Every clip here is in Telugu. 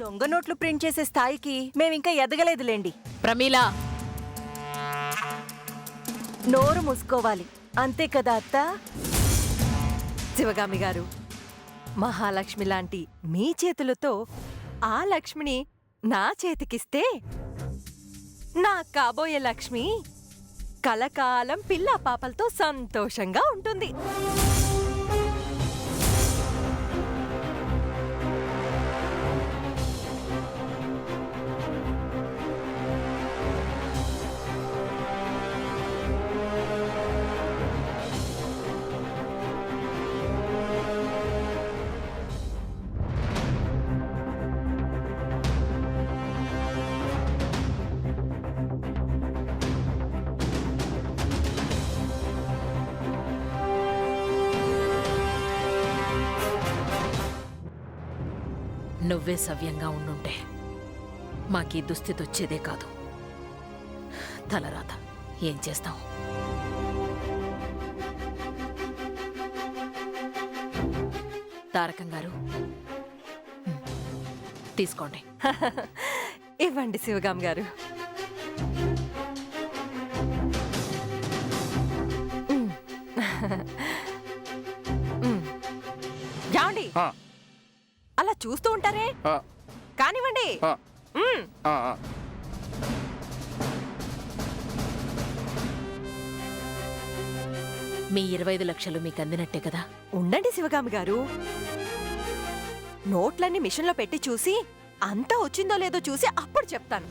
దొంగ నోట్లు ప్రింట్ చేసే స్థాయికి మేమింకా ఎదగలేదులేండి. ప్రమీలా, నోరు మూసుకోవాలి, అంతే కదా అత్త? శివగామి గారు, మహాలక్ష్మి లాంటి మీ చేతులతో ఆ లక్ష్మిని నా చేతికిస్తే నా కాబోయే లక్ష్మి కలకాలం పిల్లా పాపలతో సంతోషంగా ఉంటుంది. నువ్వే సవ్యంగా ఉండుంటే మాకీ దుస్థితి వచ్చేదే కాదు. తలరాత, ఏం చేస్తాం? తారకం గారు, తీసుకోండి. ఇవ్వండి శివగామి గారు. ఏమండి, అలా చూస్తూ ఉంటారే, కానివ్వండి. మీ 25 లక్షలు మీకు అందినట్టే కదా? ఉండండి శివగామి గారు, నోట్లన్నీ మిషన్లో పెట్టి చూసి అంతా వచ్చిందో లేదో చూసి అప్పుడు చెప్తాను.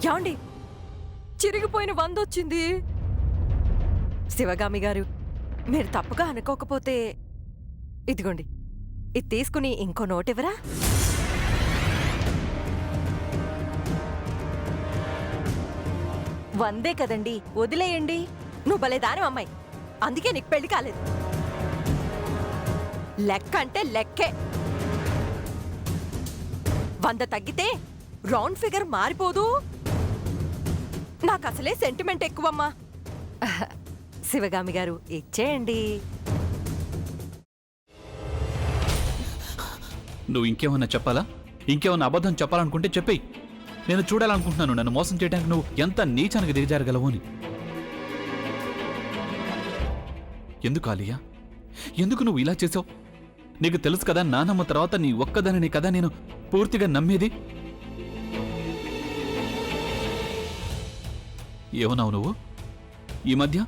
యాండి, చిరిగిపోయిన 100 వచ్చింది. శివగామి గారు, మీరు తప్పుగా అనుకోకపోతే ఇదిగోండి, ఇది తీసుకుని ఇంకో నోట్ ఇవ్వరా? వందే కదండి, వదిలేయండి. నువ్వు భలే దాని అమ్మాయి, అందుకే నీకు పెళ్లి కాలేదు. లెక్క అంటే లెక్కే. 100 తగ్గితే రౌండ్ ఫిగర్ మారిపోదు. నాకు అసలే సెంటిమెంట్ ఎక్కువమ్మా. శివగామి గారు, ఇచ్చేయండి. నువ్వు ఇంకేమన్నా చెప్పాలా? ఇంకేమన్నా అబద్ధం చెప్పాలనుకుంటే చెప్పేయి. నేను చూడాలనుకుంటున్నాను నన్ను మోసం చేయడానికి నువ్వు ఎంత నీచానికి దిగజారగలవు అని. ఎందుకు ఆలియా, ఎందుకు నువ్వు ఇలా చేసావు? నీకు తెలుసు కదా, నానమ్మ తర్వాత నీ ఒక్కదానిని కదా నేను పూర్తిగా నమ్మేది. ఏమన్నావు నువ్వు? ఈ మధ్య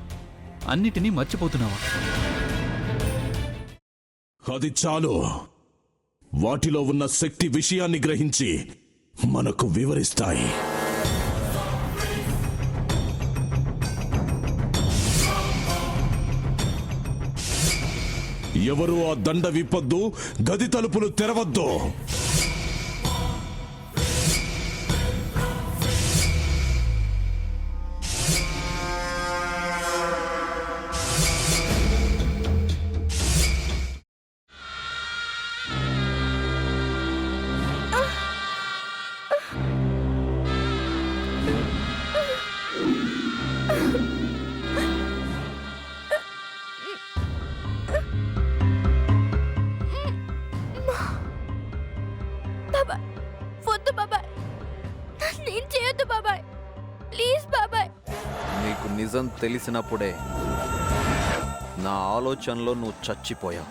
అన్నిటినీ మర్చిపోతున్నావా? అది చాలు. వాటిలో ఉన్న శక్తి విషయాన్ని గ్రహించి మనకు వివరిస్తాయి. ఎవరు ఆ దండ విప్పొద్దు, గది తలుపులు తెరవద్దు. నీకు నిజం తెలిసినప్పుడే నా ఆలోచనలో నువ్వు చచ్చిపోయావు.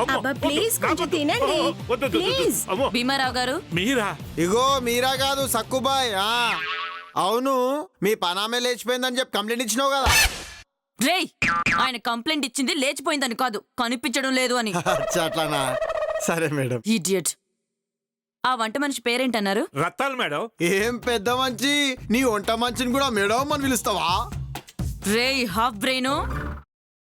అబ్బా ప్లీజ్ కొంచెం తినండి ప్లీజ్. భీమారావు గారు మీరా? ఇగో మీరా కాదు సక్కుబాయ్. అవును, మీ పనామే లేచిపోయిందని చెప్పి కంప్లైంట్ ఇచ్చినావు కదా. రేయ్, ఆయన కంప్లైంట్ ఇచ్చింది లేచిపోయిందని కాదు, కనిపించడం లేదు అని. అచ్చా, అట్లానా? సరే మేడం. ఇడియట్. ఆ వంట మనిషి పేరేంటన్నారు? రత్తాలు మేడం. ఏం పెద్ద మంచి, నీ వంట మంచిని కూడా మేడం అని పిలుస్తావా? రేయ్ హాఫ్ బ్రెయిన్,